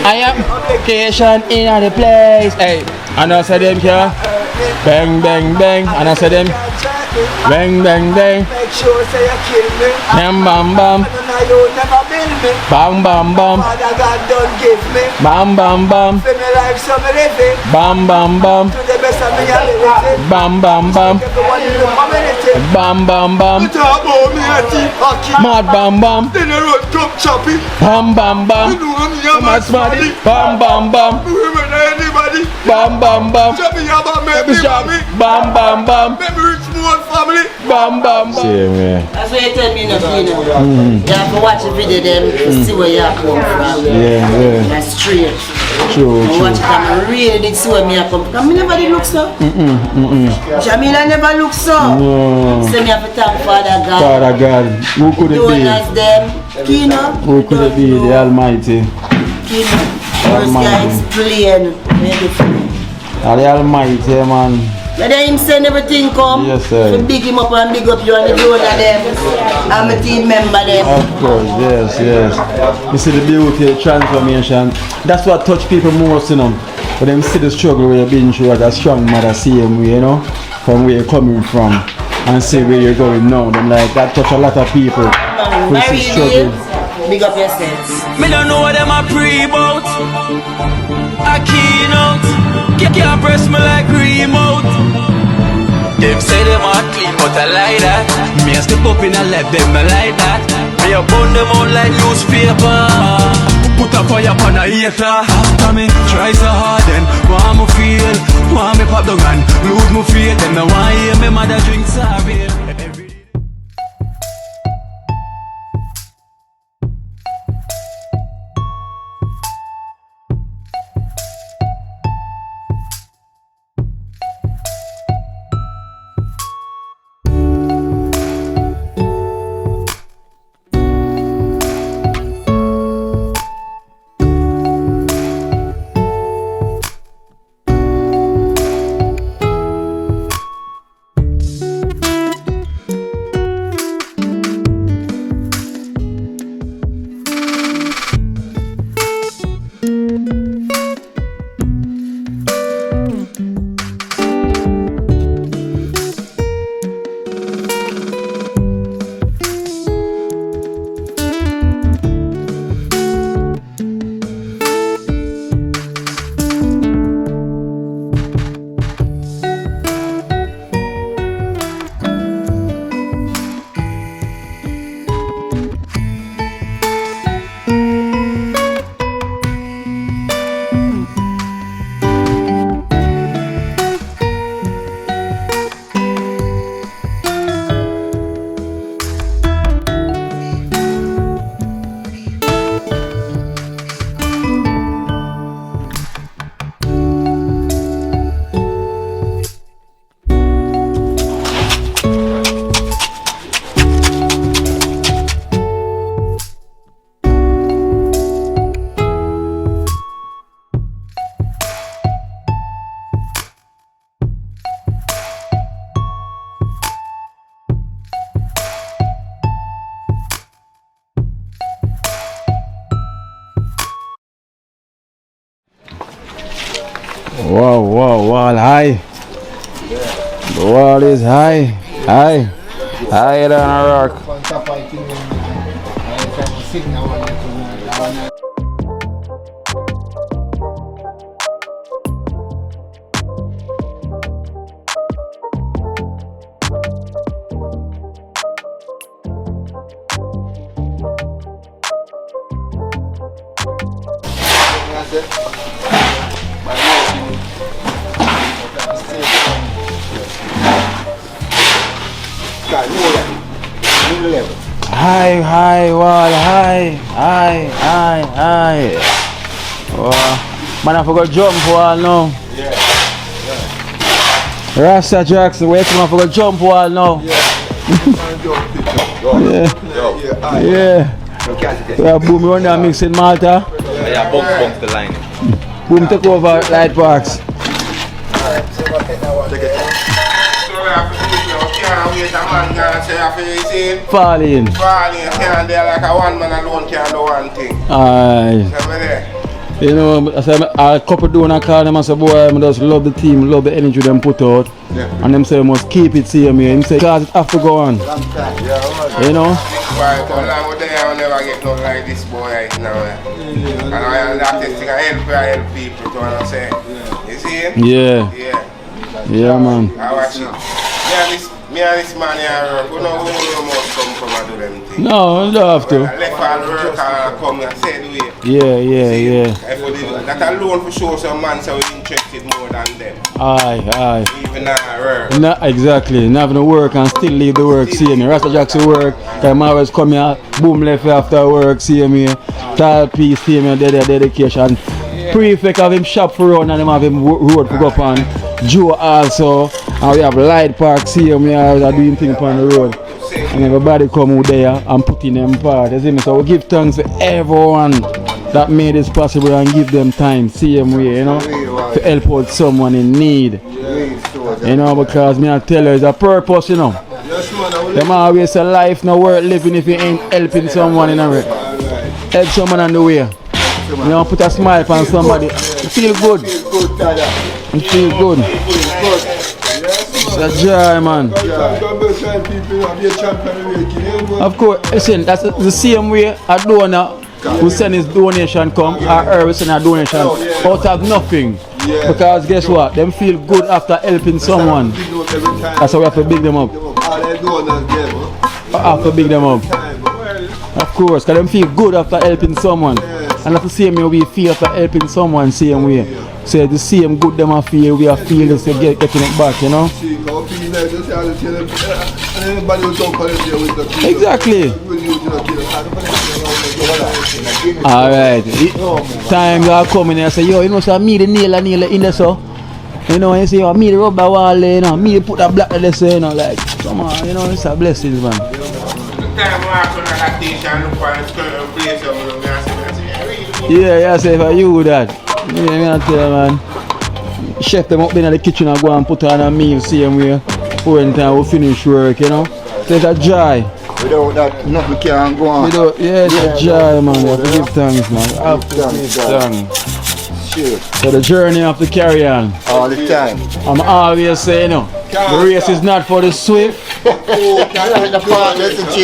I am vacation in the place. Hey, and I said them here. Bang, bang, bang. And I said them. Bang, bang, bang. Make sure say you kill me. Bam, bam, bam. You never build me. Bam, bam, bam. Father God don't give me. Bam, bam, bam. For me life so me live it. Bam, bam, bam. To the best of me ability. Bam, bam, bam. Everyone in the community. Bam, bam, bam. You talk about me a thief hockey. Mad bam, bam. Then you run come choppy. Bam, bam, bam. You know me a Mad mad smarty. smarty. Bam, bam, bam. Women or anybody. Bam, bam, bam. Choppy about me mommy. Bam, bam, bam. Maybe rich small family. Bam, bam, bam. That's what you tell me, no, Kino. You have to watch the video then to see where you are come from. Yeah. That's straight. True, I watch it and I really did see where me are come from. Because me never did look so. Jamila never look so. No. So me have to thank Father God. Father God, who could it Donors be? them. Kino. Who could it be? The Almighty. Kino. First guy explain everything. The Almighty, man. But then him send everything come. Yes, sir. So big him up and big up you and the donor them. I'm a team member them. Of course, yes. You see the beauty of transformation. That's what touch people most, you know. But them see the struggle where you've been through as a strong mother, see him, you know, from where you're coming from and see where you're going now. Them like that touch a lot of people. Very struggle. Big up yourself. Me don't know what them a pre about. A keynote. Can't press me like remote. Them say them are clean, but I like that. Me a step up in a left, them I like that. Me a burn them out like newspaper. Put a fire upon a hater. After me, try so hard then want me feel, want me pop down and lose my faith. Them no want hear me mother drink sorry. Wall high. The wall is high. Higher than a rock. High, wall, high. Oh, man, I forgot jump wall now. Yeah. Rasta Jackson, wait till I forgot jump wall now. Yeah, boom, you run there mixing Malta. Yeah, bump the line. Boom, take over light box. Falling, can't there like a one man alone can't do one thing. Aye. You know, I say a couple do and call them and say, boy, I just love the team, love the energy them put out. Yeah. And them say, must keep it same here. Him say, because it have to go on. You know? Right, how long would I never get nothing like this boy right now? And I that thing I help people to understand. You see it? Yeah. Yeah. Yeah, man. I watch it. Me and this man here work. We don't must come from and do them things. No, you don't have to. I left all the work and come and say the way. Yeah. That alone for sure some man say we're interested more than them. Aye. Even our work. Not exactly. Not having to work and still leave the work, see me. Rasta Jackson work. I'm always come here, boom left after work, see me. Tall piece, see me, dedication. Prefect have him shop for run and him have him road for go up on. Joe also. And we have Light Park, see me are doing things on the road. And everybody come out there and put in them part. You see me? So we give thanks to everyone that made this possible and give them time, same way, you know, to help out someone in need. You know, because me I tell you, it's a purpose, you know. Them always say life no worth living if you ain't helping someone in a way. Help someone on the way. You know, put a smile on somebody. You feel good. You feel good. It's a joy, man. Of course, listen, that's the same way a donor who send his donation come, or her will send a donation out of nothing. Because guess what? Them feel good after helping someone. That's why we have to big them up. We have to big them up. Of course, because them feel good after helping someone. And that's the same way we feel after helping someone, same way. So the same good them I feel, we are feeling to getting it back, you know? Exactly. Alright. Times are coming and I say, yo, you know, so me the nail in there, so. You know, you say, yo, me the rubber wall, you know, me put that black there, so, you know, like, come on, you know, it's a blessing, man. Yeah, I say if I you that. Yeah, I tell you, man. Chef them up in the kitchen and go and put on a meal same way. When time we finish work, you know. So it's a joy. Without that, nothing can go on. Yeah, it's a joy, man. We have to give thanks, man. Have to give thanks. Sure. So the journey have to carry on. All the time. I'm always saying, you know, the race is not for the swift.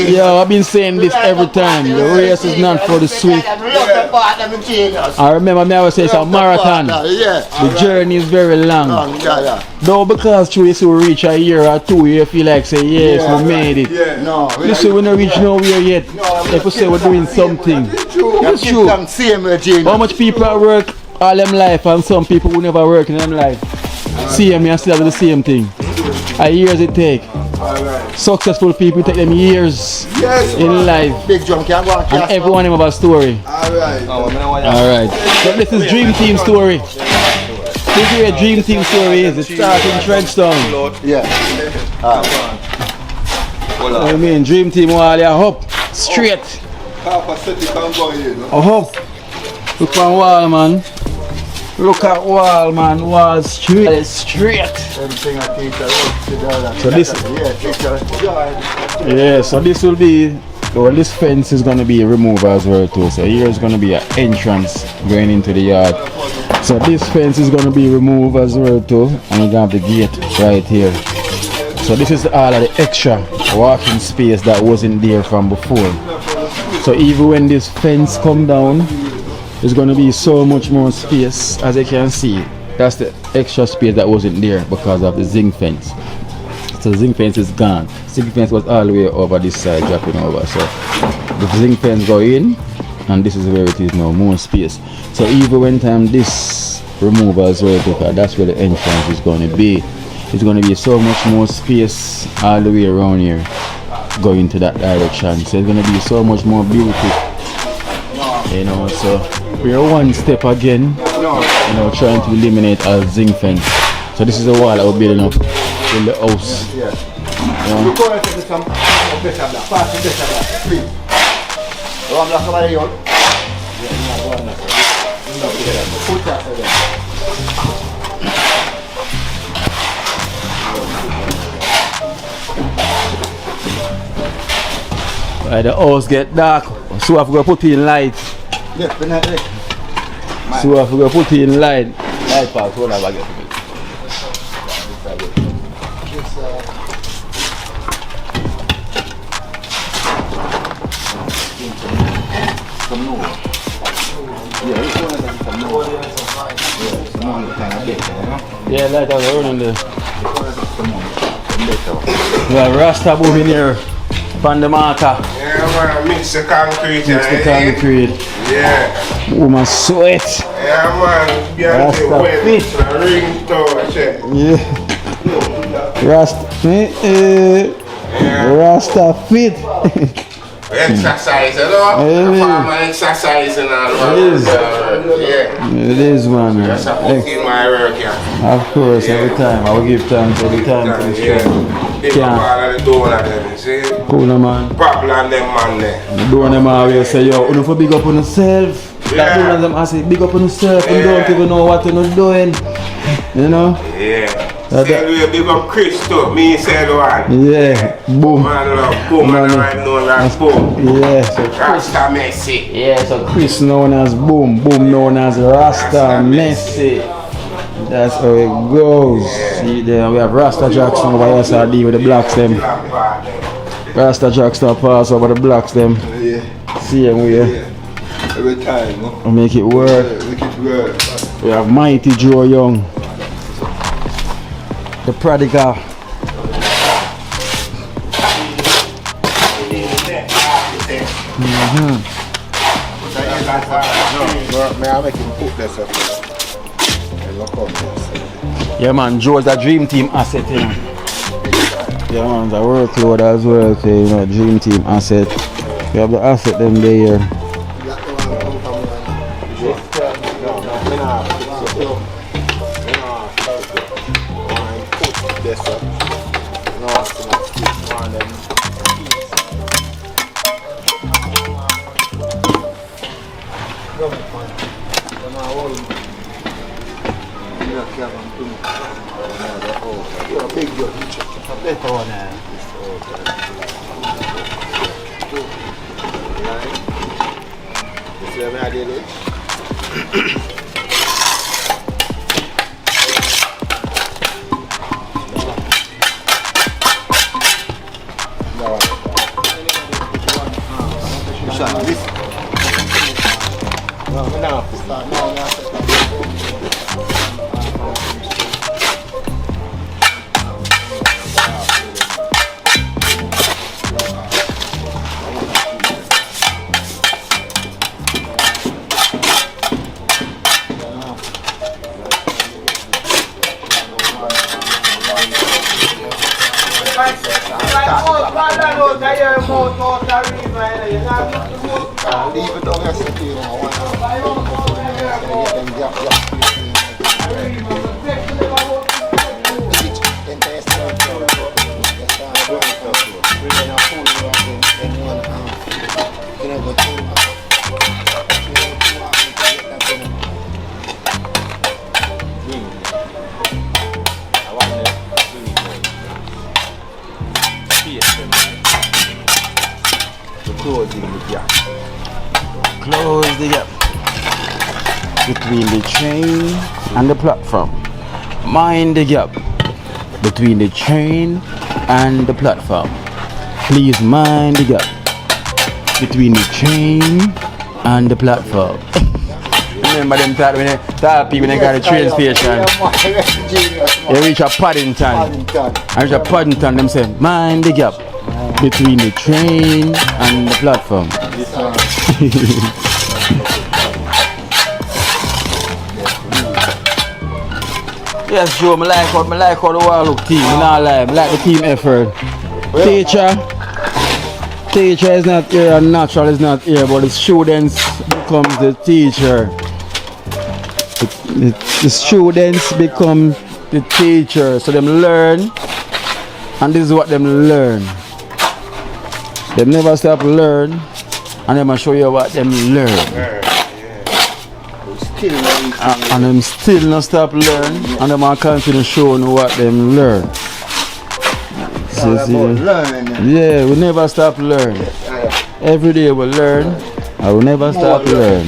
Yeah, I've been saying this every time. The race is not for the swift. I remember me always say it's a marathon. The journey is very long. Though because through this we reach a year or 2 years, feel like say yes, we made it. No, listen, we don't reach nowhere yet. If we say we're doing something, it's true. How much people at work all them life and some people who never work in them life. See me and still do the same thing. Years it take. Successful people take them years in life. And everyone have a story. Alright. So this is Dream Team story. This is where Dream Team story is. It starts in TrenchTown. Yeah. I mean, Dream Team while you up straight. Up. Look on wall, man. Look at wall, man. Wall straight. So this, so this will be, well, this fence is gonna be removed as well too. So here is gonna be an entrance going into the yard. So this fence is gonna be removed as well too, and we're gonna have the gate right here. So this is all of the extra walking space that wasn't there from before. So even when this fence come down, there's going to be so much more space. As you can see, that's the extra space that wasn't there because of the zinc fence. So the zinc fence is gone. Zinc fence was all the way over this side, dropping over. So the zinc fence go in, and this is where it is now, more space. So even when time this remove as well, because that's where the entrance is going to be. It's going to be so much more space all the way around here, going to that direction. So it's going to be so much more beautiful. You know, so we're one step again, you know, trying to eliminate our zinc fence. So this is the wall that we're building up in the house. You know? Right, the house get dark, so I've got to put in light. Definitely. So if we go put it in line. Light pack, hold on, I get it. Yeah, light on the running there. We have Rasta boom in here. From the marker. Yeah, man, mix the concrete. Mix the concrete. Yeah. Woman sweat. Yeah, man. Get the wet. Ring toe, check. Yeah. Rasta fit. Exercise, you know? Farmer exercise and all. It is. Yeah. It is, man. Just a put in my work, yeah. Of course, every time. I will give thanks every time for the show. They come all of the door of them, you see? Cool, man. Problem them, man, there. The door of them always say, yo, you know, for big up on yourself. That one of them I say, big up on yourself. You don't even know what you're not doing. You know? Yeah. Say we big up Chris too. Me said one. Yeah. Boom. Man love boom and right known as boom. Yeah. So Rasta Messi. yeah, so Chris known as Boom. Boom known as Rasta Messi. That's how it goes. See there, we have Rasta Jackson over SRD with the blacks them. Rasta Jackson pass over the blacks them. Yeah. See him we Every time, no? we make it work. Make it work. We have Mighty Joe Young. The prodigal. May I make him put this up? Yeah man, Joe's a dream team asset, you know. Yeah man, the workload as well, so, you know, dream team asset. We have the asset them there. Leave it down Close the gap between the train and the platform. Mind the gap between the train and the platform. Please mind the gap between the train and the platform. Remember them time when people got a train station. They reach a Paddington. I reach a Paddington, them say, mind the gap between the train and the platform. Yes, Joe, I like how the world look team. I like the team effort. Teacher is not here and natural is not here, but the students becomes the teacher. The students become the teacher, so them learn, and this is what them learn. They never stop learn, and them show you what them learn. And them still not stop learn, and them are continue showing what them learn. Yeah, we never stop learn. Every day we learn, and we never stop learn.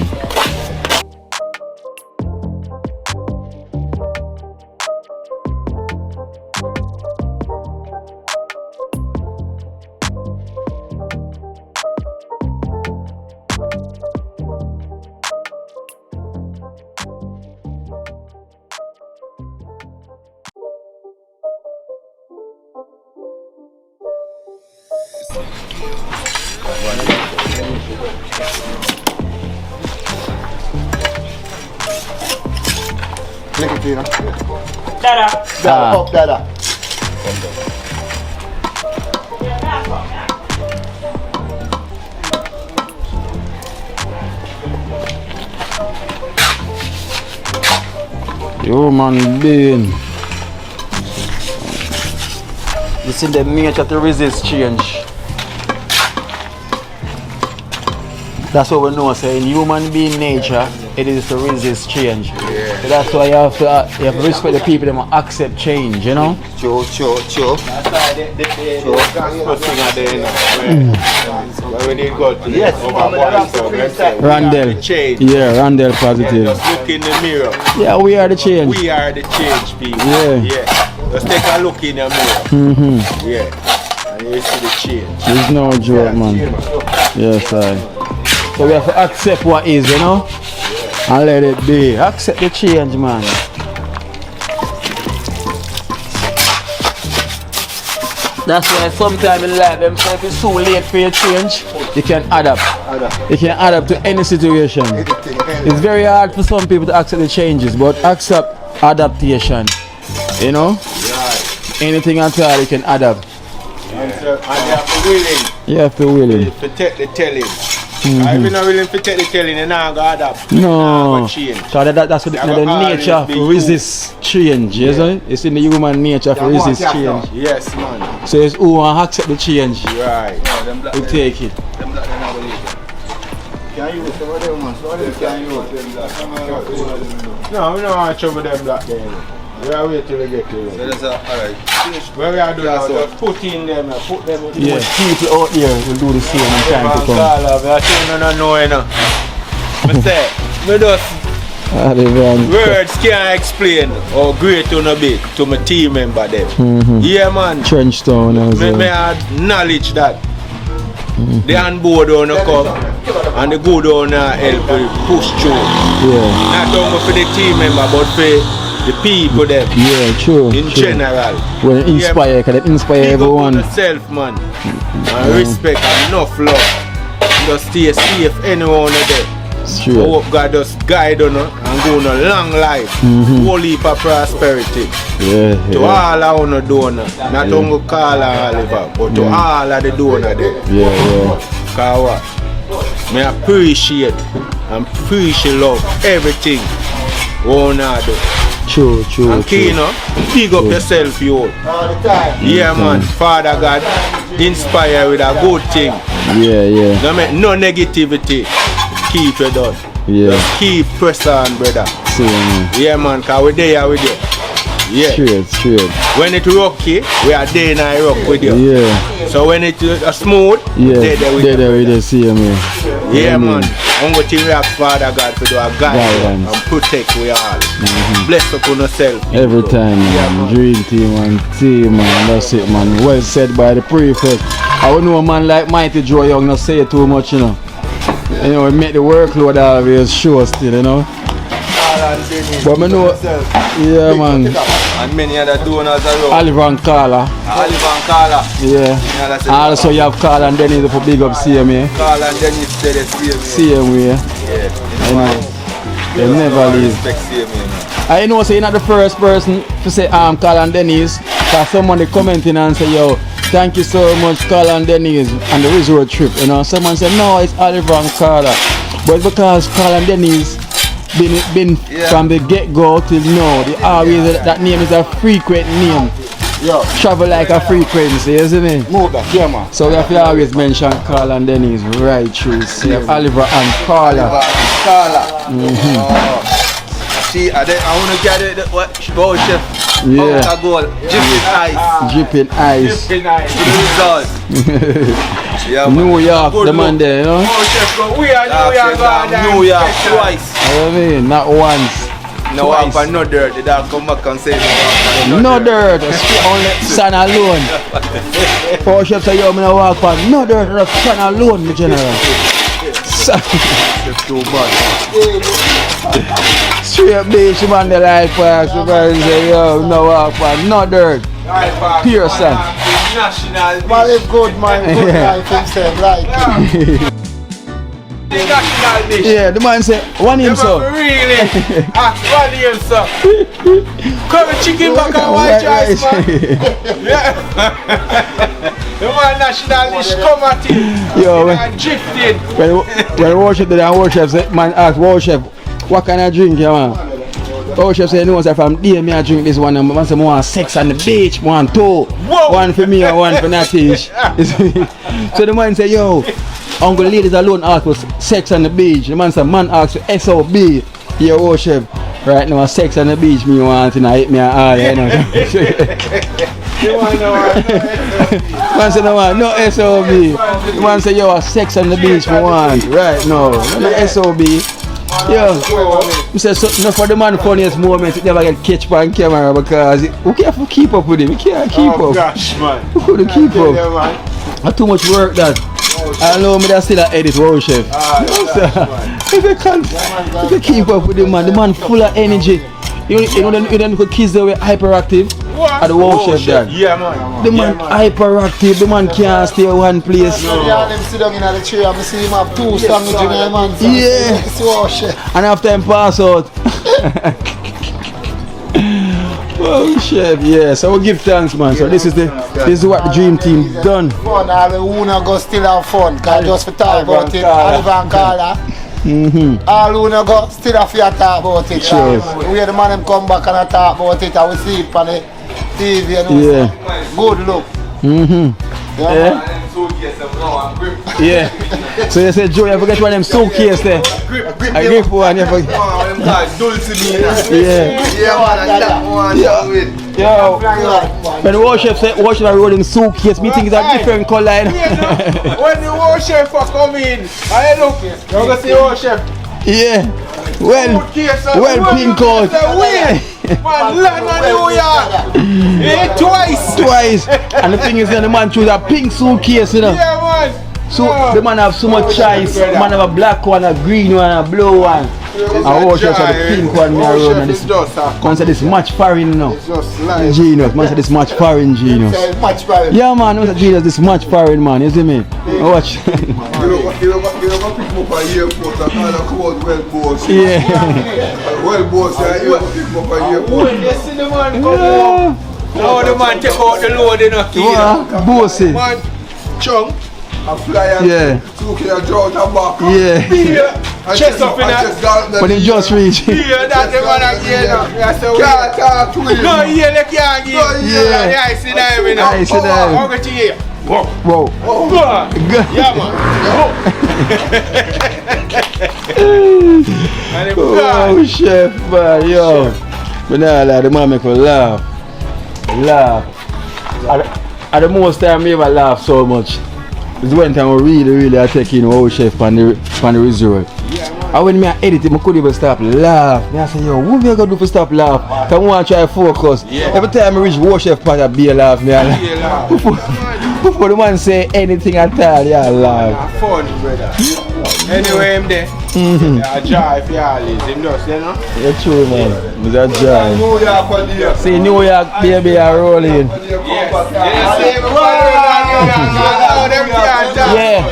Click it, Kino. Dada. Dada, up, Dada. Human being. You see the nature to resist change. That's what we know, say in human being nature, it is to resist change. Yeah. So that's why you have to respect the people that accept change, you know? Cho. That's why the gospel thing at the end. When we did go to the Randall. change. Yeah, Randall positive. Just look in the mirror. Yeah, we are the change. We are the change people. Yeah. Just take a look in the mirror. Yeah. And you see the change. It's no joke, man. Yes, I. So we have to accept what is, you know? And let it be. Accept the change, man. That's why sometimes in life, them say if it's too late for you to change, you can adapt. You can adapt to any situation. It's very hard for some people to accept the changes, but accept adaptation. You know? Anything at all, you can adapt. And you have to willing. You have to willing. To take the telling. If you're not willing to take the telling, you're not going to adapt. No, change. so that's what the nature to resist change, isn't it? It's in the human nature to resist change. Yes, man. So it's who want to accept the change, Right. we take it. Can you use some of them, man? Some of them can use. No, we don't want to trouble them black there. We are waiting till we get to it. That's alright. Where we are doing now, just put in them, put them in. Yeah, people out here will do the same in time to come. I think you don't know, you know. I say, me just words can't explain how great you know be to my team member them. Yeah, man. TrenchTown as Me well. have knowledge that the handboard on the come and the good on help push through. Yeah, Not only for the team member but for the people them yeah, true. in true. general. When it inspire, can it inspire Big up everyone? on yourself, man. And respect and enough love. Just stay safe anyone there. I Straight. hope God just guide on and go on a long life. Whole heap of prosperity. Yeah, To yeah, all of our donor. Not only Carl and Oliver, but to all of the donor there. yeah. Because what? Me appreciate and love everything we wanna do. True, true, And true. Kino, big up yourself, you. All the time. Yeah, man. Father God, inspire with a good thing. Yeah, yeah, No make no negativity. Keep it done. yeah. Just keep press on, brother. Same. Yeah, man. Cause we're there with you. Yeah. Straight. When it rocky, we are there and I rock with you. Yeah, So when it smooth, yeah. there with you. There with the same. Yeah. Yeah, man. I'm going to ask Father God to do a guidance and protect we all. Bless upon yourself. Every time, man. Dream team and team, man. That's it, man. Well said by the prefect. I would know a man like Mighty Joe Young not say too much, you know. You know, it make the workload always show still, you know. But I know, yeah, man. And many other donors around. Oliver and Carla. Oliver and Carla. Yeah. And also you have Carla and Dennis for big up CMA. Carla and Dennis said the same. Same way. Yeah. You know, they never leave. Respect same, man. I know say you're not the first person to say Carla and Dennis. Cause someone commenting and say, yo, thank you so much Carla and Dennis on the resort trip. You know, someone said no, it's Oliver and Carla. But it's because Carla and Dennis been from the get-go till now. They always that name is a frequent name. Yo. Travel like a frequency, isn't it? Move that, yeah, man. So we have to always mention Carla and Dennis right through. So you have Oliver and Carla. See, I want to get it. What? Go, chef. Yeah. Out goal. Dripping ice. Dripping ice. Dripping ice. Result. Yeah, man. New York, Good the man there, you know? Oh, chef, go. We are New York. New York twice. I mean, not once. No walk on no dirt. They don't come back and say No dirt, only sun alone. Four chefs say, yo, I'm gonna walk on no dirt, just sun alone, my general. Too much. Straight beach, man, the life park, the man say, yo, no walk on no dirt. Pure sun. national dish. Man live good man, good life himself, like. The national dish. Yeah, the man say, one him so. Really? One him so. Come and chicken back and white rice, man. Yeah. The man national dish come at him. Yo, drifted. when worship did and worship say, man ask worship, what kind of drink you man? Worship say, no, say from there me I drink this one, and man say, I want sex on the beach, one two, one for me and one for Natesha. So the man say, yo, Uncle ladies alone ask for sex on the beach. The man say, man ask for SOB. Your worship, right now sex on the beach me want and I hit me and all, you know. You want no Man say no man, no SOB. The man say yo sex on the beach me want. Right no SOB. Yo, I say so, no for the man funniest moment it never get catch on camera because we can't keep up with him. We can't keep up. Gosh man. We couldn't keep up. That's too much work that. I know me that still a edit worship. If you keep up with the man full of energy. You don't go kids that were hyperactive at the worship that. Yeah man. The man hyperactive, the man can't stay in one place. Yeah, them sit down in the tree and see him have 2 songs in the man. Yeah. It's worship. And after him pass out. Oh chef, yeah. So we give thanks man. So this is what the dream team done. Fun, all the wanna go still have fun, cause just for talk about it, Alvan Carla. All who no go still have to talk about it. Sure. We the man them come back and I talk about it and we see it on the TV and Yeah. good look. Yeah. Yeah. So you said Joe, you forget one of them suitcase there. I grip one, you forget. Yeah. Yo, when the worship say worship are rolling suitcase, me think it's a different color. When the worship come in, I look, you're gonna see worship. Yeah. Well, pink out. Man, land on New York. Yeah, twice. And the thing is that the man choose a pink suitcase, you know. Yeah, man. So the man have so much choice. The man have a black one, a green one, a blue one. And worship the pink one me around. And this man said this much foreign now. Genius. Man said this much foreign genius. Yeah man, man said genius this much foreign man, you see me? Watch. Yeah. When you see the man come home, now the man take out the load in a key. Bossy. Man, chung. Yeah. Yeah. Chest up in that. But he just reached. Yeah, that's the man again. Can't talk to him. No, yeah, they can't give. Yeah, I see that. I see that. I'll get to here. Whoa. Yeah, man. Oh, chef, man, yo. But now, like, the man make me laugh. At the most time, I ever laugh so much. It's one time I really I take in our chef on the resort. And when I edit it, I couldn't even stop laugh. I say, yo, what we gonna do for stop laugh? Cause I want to try to focus. Every time I reach war chef part, I be a laugh. Before the man say anything at all, yeah, laugh. Fun, brother. Anyway, I'm there. I drive for all this, you know? You're true, man. It's a drive. See, New York, baby, are rolling. Yeah.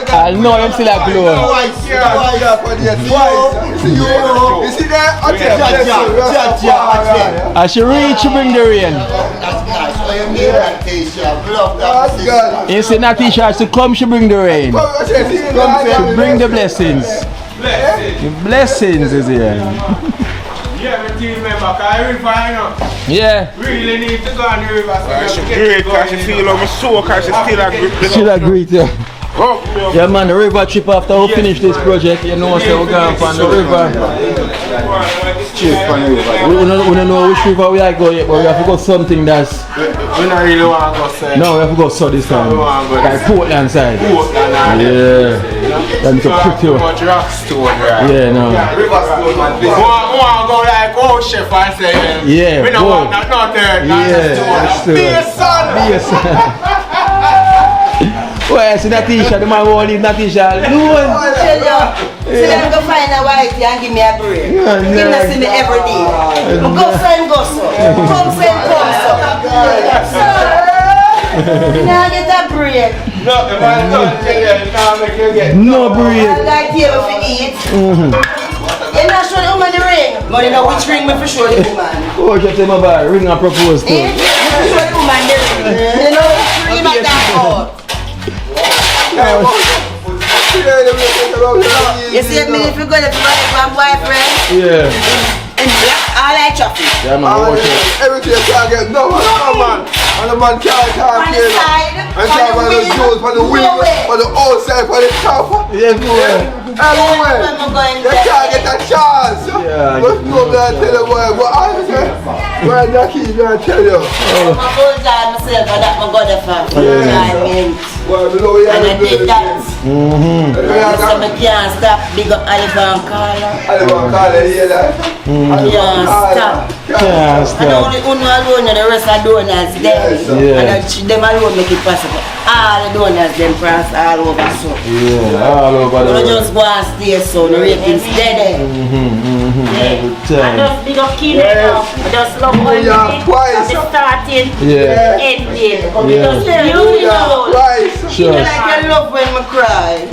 I know I'm still a glow. You see that? As she reach, she bring the rain. You see Natesha has to come, she bring the rain. She bring the blessings. The blessings is here. Yeah, my team member, because I Yeah. really need to go on the river. She's great because she feel like my soul because she still a grip. Still a great, yeah. Yeah man, the river trip after we finish this project, you know, so we're going on the river. We don't know which river we are going yet, but we have to go something that's... We don't really want to go south. No, we have to go south this time. Like Portland side. Yeah. That's so pretty. Much rock stone, right? Yeah, no. River stone, man. We want to go like old chef and say, yeah, we don't want not there, yeah, be a son. Well, see Natesha, the man won't leave Natesha alone. Tell you, see them go find a whitey and give me a break. Give me see me every day. Go so. Come so. Now get a break. No, if I don't tell you, now make you get No I break. like table for eat. You're not showing the woman the ring. But you know which ring me for show the woman. Oh, you tell me about ring and propose to. Eh? For show the woman the ring. You know which ring I got out. You see me if you go to my boyfriend. Yeah. In black, I like chocolate. Yeah, man, watch it. Everything can't get done, man. And the man can't On the kill them. side, And talk about the jewels for the wheel, for the outside, for the top. Yes, boy. Everywhere. They can't get a chance. Yeah. But no, I tell you, boy. But I say, where the key, I tell you. I'm going to myself, but that's my God for. Yeah. I mean, Well, below you, and I did that. So I I can't stop. Big up Oliver and Carla. don't call it here, like. Can't stop. Can't And stop. only one alone, and the rest are donors them. Yeah. And them alone make it possible. All the donors them pass all over so. Yeah, all over the You world. just go and stay so the ratings steady. Every I time. just big up Kino now. I just love all Yeah, the twice. from the starting Yeah. ending. Yeah. Just beautiful. Right. Sure. Like you love when I cry.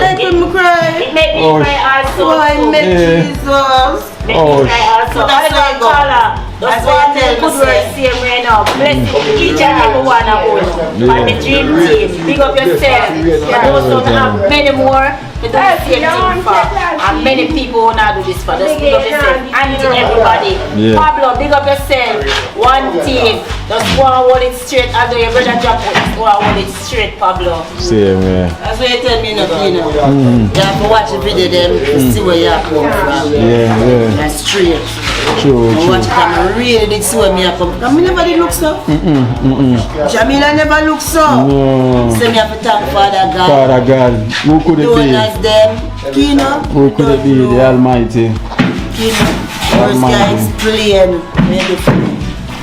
Like when I cry. It made me Oh, cry also. Oh, I too. met Yeah. Jesus. Make Oh, me cry also. That's Oliver why I and go. Carla. Just That's why I one tell good you, word say. same right now. Bless each and every one of us. And the dream team. Big up yourself. And also have many more to do the same thing for. And many people who not do this for. Just big up yourself. And to everybody. Yeah. Pablo, big up yourself. One team. Just go and hold it straight. Although your brother jump out, just go and hold it straight, Pablo. Same, yeah. That's what you tell me, you have to watch the video them to see where you are coming from. Yeah, yeah. That's straight. True, I true. watch it and I really did see where me I come from. I never did look so. Jamila never look so. No. So me have to thank Father God. Father God, who could it Donors be? them. Kino. Who could it be? The Almighty. Kino. First guy explain.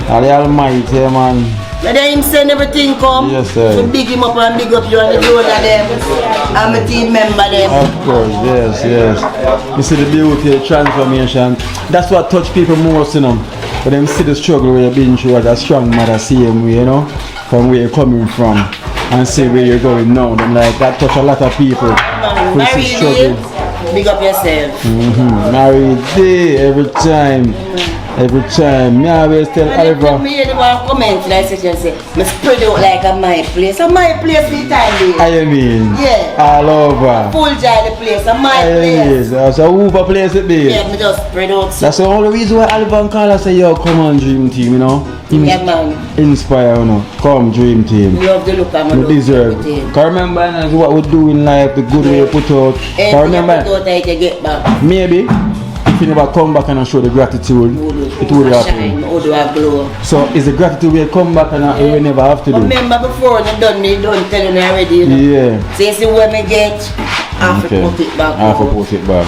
The Almighty, man. But then him send everything come. Yes, sir. So big him up and big up you and the donor them. I'm a team member them. Of course, yes, yes. You see the beauty, the transformation. That's what touch people most, you know. But them see the struggle where you've been through as a strong mother, same way, you know, from where you're coming from and see where you're going now. Them like that touch a lot of people. Who see struggle. Big up yourself. Married day every time. Every time. Me always tell Oliver. Me hear the one comment like such and say, me spread out like a my place. A my place for the time being. I mean. Yeah. All over. Full joy the place. A my I place. mean. That's a Hoover place it be. Yeah, me just spread out. So. That's the only reason why Oliver and Carla say, yo, come on, Dream Team, you know. Yeah, man. Inspire, you know. Come, Dream Team. We love the look and We love deserve. everything. Cause remember that's what we do in life, the good way we put out. Cause Everything remember, you put out, I can get back. maybe if you never come back and show the gratitude, it would happen. Shine, how do I glow? So it's the gratitude we come back and we never have to do. Remember before you done me, done telling me already, you know. Yeah. So you see where me get, I have Okay. to put it back. I have to put it back.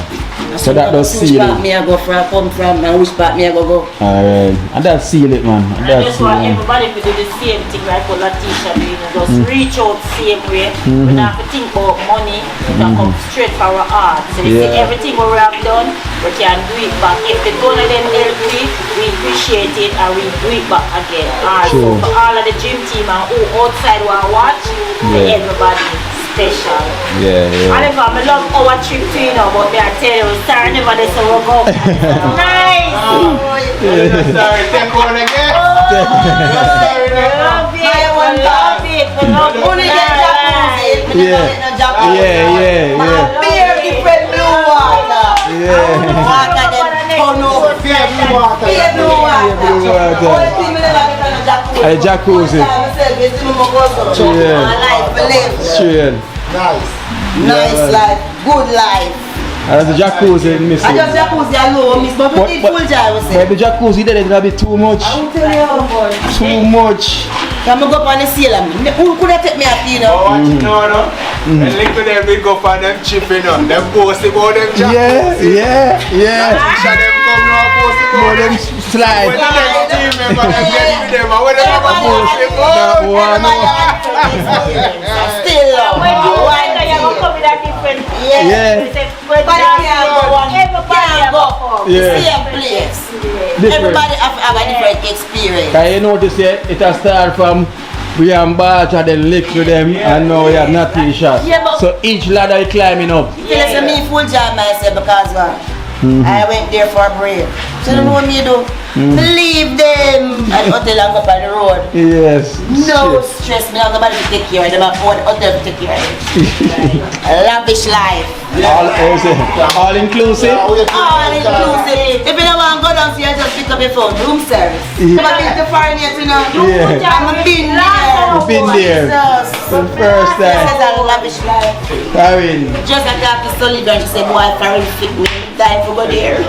So that does Which seal part it. me I go from, come from, and which part me I go. Alright. And that seal it, man. And That just seal want it. everybody to do the same thing like what Natesha doing. Just reach out same way. We don't have to think about money. We can come straight for our art. So you see Yeah. everything what we have done, we can do it back. If the donor them help we appreciate it and we do it back again. Alright, so Sure. for all of the gym team and who outside want to watch, Yeah. everybody special. Yeah, yeah. Oliver, I love our trip to you know, but I tell you, sorry never this so we'll go. Nice! Sorry, take one again. Love it. Only get jacuzzi, me Yeah. never get no jacuzzi. Yeah. Beer different blue water. Yeah. Water then turn up. Beer blue water. Beer blue water. blue water. Only thing me never get no jacuzzi. A jacuzzi. One time I said, "This is my go-to." Yeah. My life, I live. Straight. Nice. Nice life, good life. And the jacuzzi I missing. just jacuzzi alone, miss, but we need full jar, we say. But the jacuzzi there is gonna be too much. I will tell you how, boy. Too much. Can I go up on the sailor? Who could have take me up, you know? Oh, watch it now, no? And look at them big up on them chipping on. Them post about them jack. Yeah. Natesha them come now post about More them. them slide. When the next team member them get with them, and when they have a post That about one. Still love. When you want to, you're going to come with a different. Yeah. But But I can't go one. everybody Can't have go. a form. Yeah. Same place. Different. Everybody have a different experience. Can you notice it has started from We have Bacha, then lift to them, and now we have Natesha. Yeah, but- So each ladder is climbing up. Tell us me full job myself because I went there for a break. So you know what me do? Leave them at the hotel and go up on the road. Yes. No stress, me not nobody to take care of them. I want the hotel to take care of them. A lavish life. All inclusive? All inclusive. If you don't want to go down, so you just pick up your phone. Room service. Yeah. I've been to foreign yet, you know. Yeah. I've been there. You've been there. Jesus. The first This time. is a lavish life. I mean, Just like I have to Sullivan, she said, boy, foreign fit me. Time to go there.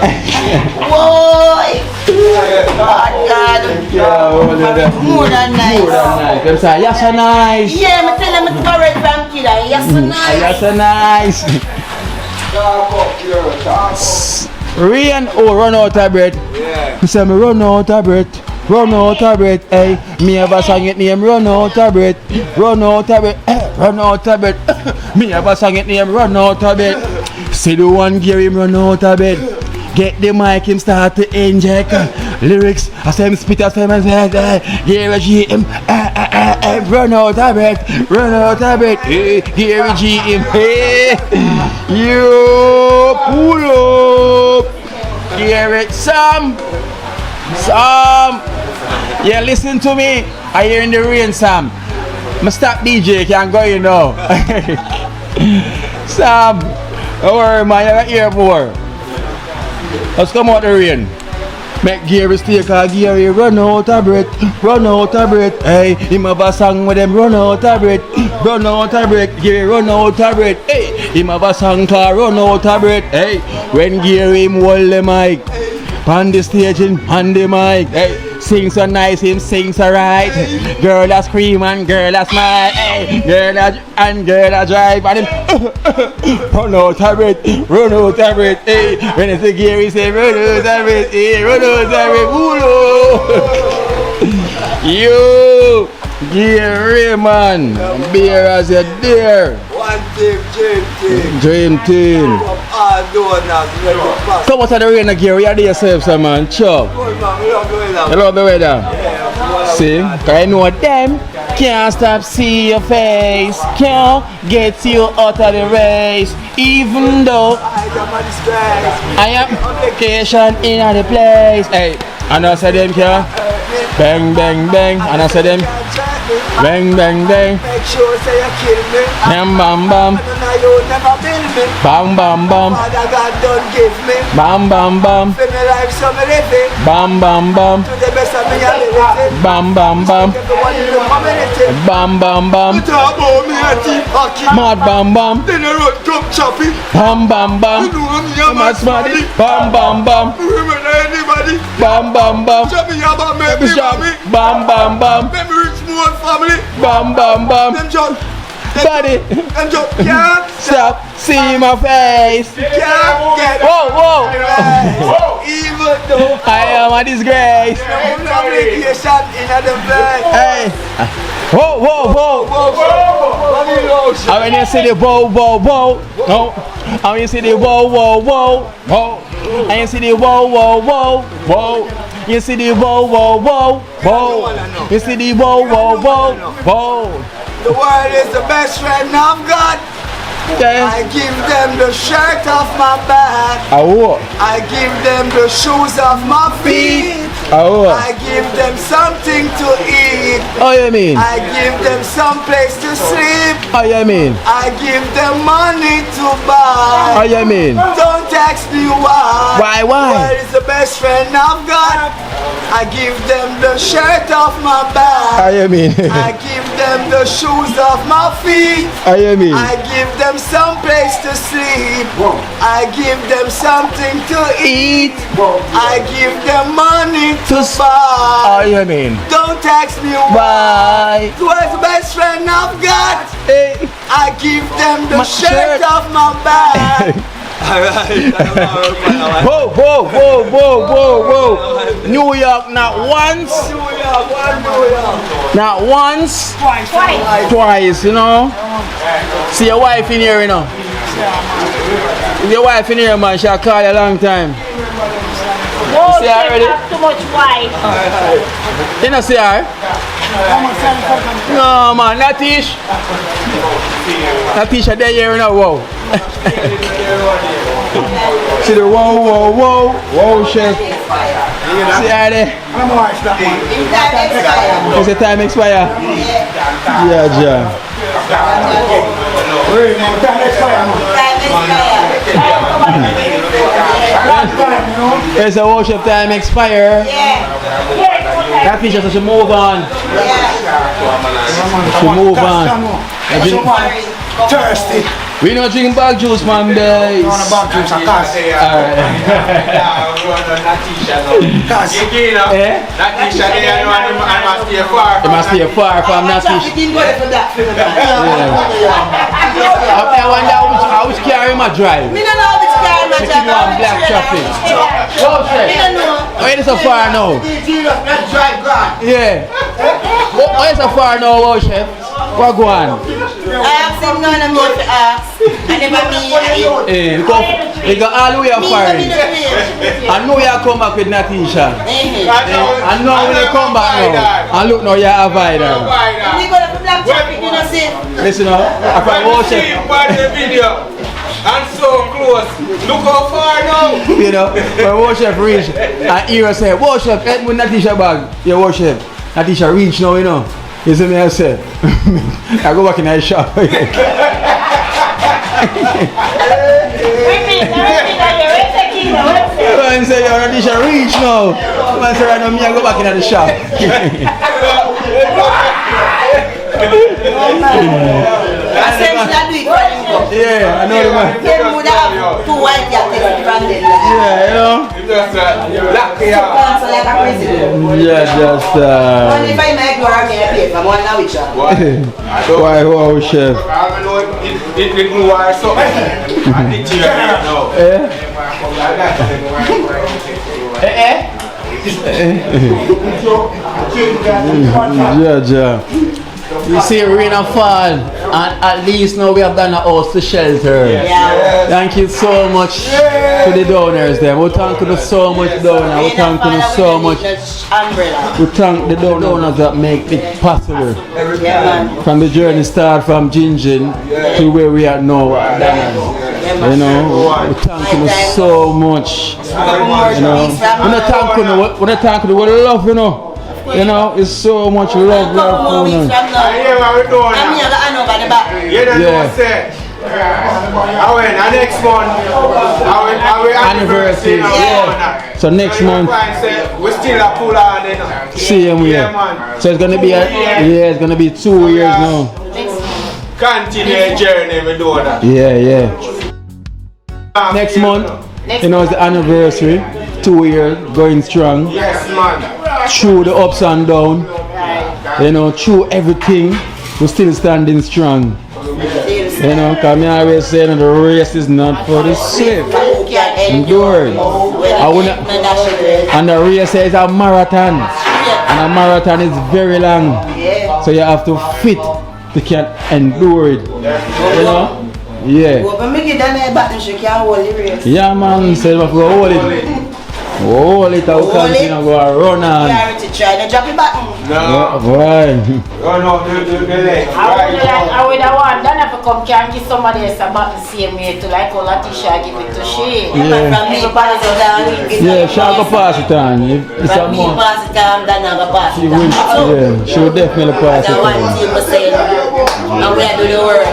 Boy. God. yeah, More than nice. More than nice. Them say, yes, so nice. Yeah, I tell them to go right from killer. Yes, so nice. Yes, so nice. Rain, oh, run out of breath. Yeah. He say, me run out of breath. Run out of breath, hey. Me have a song it name, run out of breath. Run out of breath, run out of breath. Me have a song it name, run out of breath. See the one gear him run out of bed. Get the mic, him start to inject lyrics. I say him spit as him and say, here we G him, run out of breath, run out of breath. Here we G him, hey, you pull up. Hear it, Sam. Yeah, listen to me. I hear in the rain, Sam. Me stop DJ, can't go, you know. Sam, don't worry, man, you got ear more. Let's come out the rain. Make Gary stay, cause Gary run out of breath, run out of breath. Hey, him have a song with them, run out of breath, run out of breath. Gary run out of breath. Hey, him have a song called run out of breath. Hey, when Gary him hold the mic, on the stage and on the mic. Hey, sing so nice, him sing so right. Girl that scream and girl that smile. Hey, girl that drive and him run out of breath, run out of breath. Hey, when it's a Gary say run out of breath, hey, run out of breath. Yo, Gary man, beer as you dare. One team, Dream team. all donuts, make it fast. So what's the rain Gary? You do yourself, some man. Sure. Good man, we love the weather. You love the weather? Yeah, See? Cause I know them can't stop see your face, can't get you out of the race. Even though I am vacation in the place. Hey, and I said them can bang bang bang, and I said them bang bang bang. Make sure say you kill me. Bam bam bam. I don't know you never build me. Bam bam bam. Father God don't give me. Bam bam bam. For me life so me live it. Bam bam bam. To the best of me ability. Bam bam bam. Everyone in the community. Bam bam bam. You talk about me a team hockey. Mad bam bam. Then you run come choppy. Bam bam bam. You know me a Mad mad smarty. smarty. Bam bam bam. Remember anybody. Bam bam bam. Choppy about me Bishop. mommy. Bam bam bam. Them rich more family. Bam bam bam. Them just. Body. Them just can't Stop. See my face. Can't get. Whoa whoa. Even though. I am a disgrace. Communication in the place. Hey. Whoa whoa whoa. And when you see the whoa whoa whoa, no. And when you see the whoa whoa whoa, whoa. And you see the whoa whoa whoa, whoa. You see the whoa whoa whoa, whoa. You see the whoa whoa whoa, whoa. The world is the best friend of God. I give them the shirt off my back. Oh. I give them the shoes off my feet. Oh. I give them something to eat. Oh, you mean? I give them some place to sleep. Oh, you mean? I give them money to buy. Oh, you mean? Don't ask me why. Why? Where is the best friend of God? I give them the shirt off my back. Oh, you mean? I give them the shoes off my feet. Oh, you mean? I give them some place to sleep. I give them something to eat. I give them money to Oh, buy. you mean? Don't ask me Why? who is the best friend I've got. Hey. I give them the My shirt shirt. off my back. Whoa, whoa, whoa, whoa, whoa, whoa. New York, not once, not once, twice, you know. See your wife in here, you know. Your wife in here, man, she'll call you a long time. Oh, See her already? have too much white. You know, see her? No man, Natesha. Natesha there here now, wow. See the wow, chef. See how there? Is the time expire? Yeah, John. There's a worship time expire. That teacher should move on. Should move on. Thirsty. We not drinking bag juice, man. Days. Bag juice, of course. Natesha, they must stay far. They must stay far from Natesha. I wonder which car him a drive. Me don't know which car him a drive. On black traffic. Why is it so far now? Yeah. Why is it so far now, wow, chef? What go on? I asked him none of me to ask. I never mean They got all the way up for him. I know you come back with Natesha. I know when you come back now. And look now, you're a vider. We go to black traffic, you know, see? Listen now, I can worship. And so close. Look how far now. You know, when worship reach, and Hero say, worship, help with Natesha bag. You worship. Natesha reach now, you know. You see me, I say, I go back in the shop. Man say, you're Natesha reach now. Man say, right now, me, I go back in the shop. Yeah, I know the man. They would have 2 white jackets from them. Yeah, you know. Yeah, just Only if I make your army a paper, I'm one now with you. Why, wow, chef. I know it requires something. I think you know. Yeah. You see rain and fall, and at least now we have done a house to shelter. Thank you so much to the donors there. We thank you so much donors. We thank you so much. We thank the donors that make it possible. From the journey start from Jinjin to where we are now. You know, we thank you so much. You know, we don't thank you, we love, you know. You know, it's so much love. I hear what we're doing. Yeah. I went next month. Our anniversary. Yeah. So next month. We still a pull on. Same year. So it's gonna be it's gonna be 2 years now. Continue journey we do that. Yeah. Next month, you know, it's the anniversary. 2 years going strong. Yes, man. Through the ups and downs, you know, through everything, we're still standing strong. You know, because I always say that the race is not for the swift. Endure. And the race is a marathon. And a marathon is very long. So you have to fit to can endure it. You know? Yeah. Yeah, man, so you have to hold it. Hold it out, continue to go run on. Drop it back. No. Why? No, the leg. I would have want Dana to come and give somebody else a button same way to like all Natesha give it to she. Yeah, she will pass it on. It's a me pass it on, Dana will pass it on. Yeah, she will definitely pass it on. One team was saying, and we are doing the work.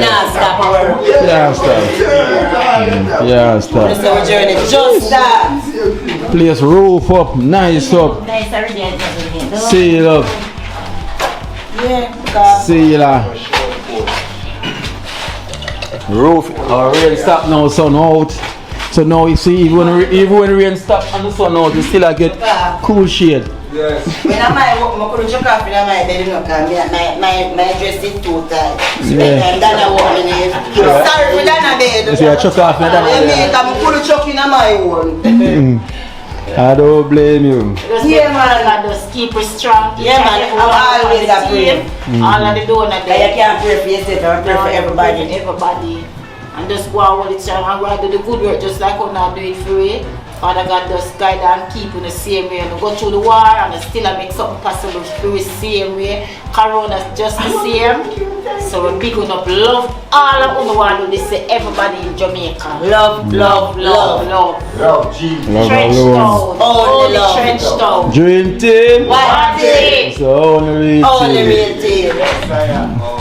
Now stop our work. Yeah, stop. This is our journey. Just start. Place roof up, nice up. Nice already. Seal up. Yeah. Seal up. Roof already stop now, sun out. So now you see, even when the rain stop and the sun out, you still get cool shade. Yes. When I could check off in my bed, my dress is too tight. And Dana walk in. Sorry for Dana bed. You see, I chuck off in Dana bed. I'm cool chuck in my own. I don't blame you. Yeah, man. Just keep it strong. Yeah, man. I'm always a prayer. All of the donuts. You can't pray for yourself, pray for everybody. And just go and hold it strong and go and do the good work just like how now do it for you. Father God just guide and keep in the same way. And go through the war and still make something possible to do the same way. Corona just the same. So we're big up love all of the world. They say everybody in Jamaica. Love, love, love, love. Love, G. TrenchTown. Only TrenchTown. Dream team. What team? So only real Only team. real team. Yes, I am.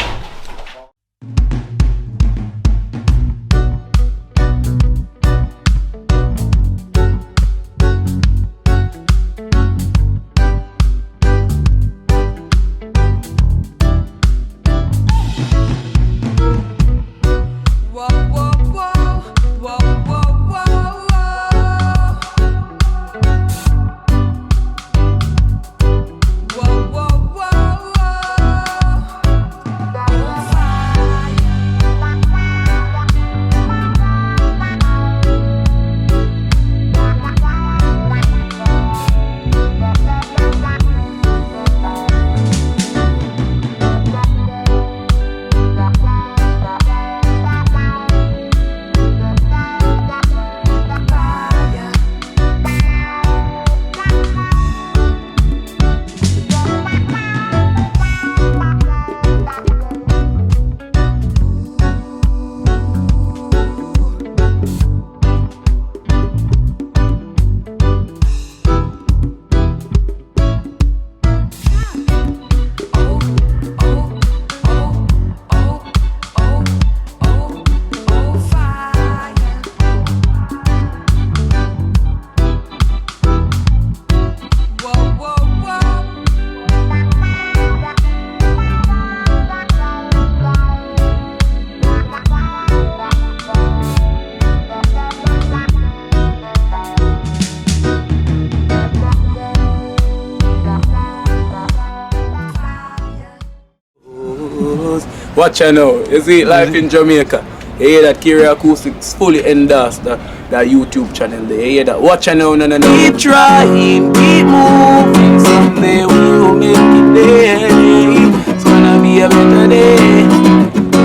Watch out now. You see life in Jamaica. You hear that Kiri Acoustics fully endorsed that YouTube channel there. You hear that? Watch out now, no. Keep trying, keep moving. Someday we will make it there. It's gonna be a better day.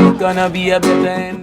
It's gonna be a better end.